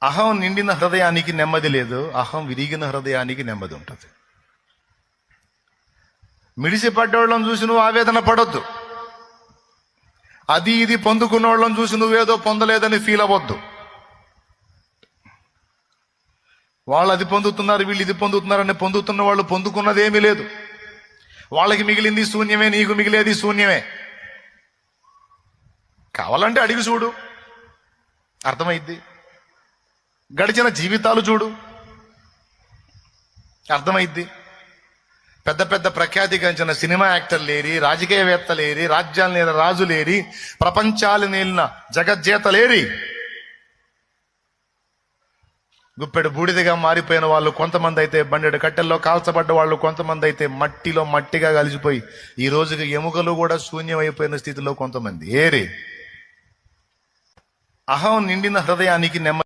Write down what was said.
అహం నిండిన హృదయానికి నెమ్మది లేదు, అహం విరిగిన హృదయానికి నెమ్మది ఉంటుంది. మిడిసిపడ్డోళ్ళని చూసి నువ్వు ఆవేదన పడొద్దు. అది ఇది పొందుకున్న వాళ్ళని చూసి నువ్వేదో పొందలేదని ఫీల్ అవ్వద్దు. వాళ్ళు అది పొందుతున్నారు, వీళ్ళు ఇది పొందుతున్నారని పొందుతున్న వాళ్ళు పొందుకున్నదేమీ లేదు. వాళ్ళకి మిగిలింది శూన్యమే, నీకు మిగిలేది శూన్యమే. కావాలంటే అడిగి చూడు, అర్థమైద్ది. గడిచిన జీవితాలు చూడు, అర్థమైద్ది. పెద్ద పెద్ద ప్రఖ్యాతిగాంచిన సినిమా యాక్టర్లేరి, రాజకీయవేత్తలేరి, రాజ్యాలు నేల రాజులేరి, ప్రపంచాలు నేలిన జగజ్జేతలేరి, గుప్పెడు బూడిదగా మారిపోయిన వాళ్ళు కొంతమంది అయితే, బండెడు కట్టెల్లో కాల్చబడ్డ వాళ్ళు కొంతమంది అయితే, మట్టిలో మట్టిగా కలిసిపోయి ఈ రోజుకి ఎముకలు కూడా శూన్యమైపోయిన స్థితిలో కొంతమంది. ఏరి అహం నిండిన హృదయానికి నెమ్మది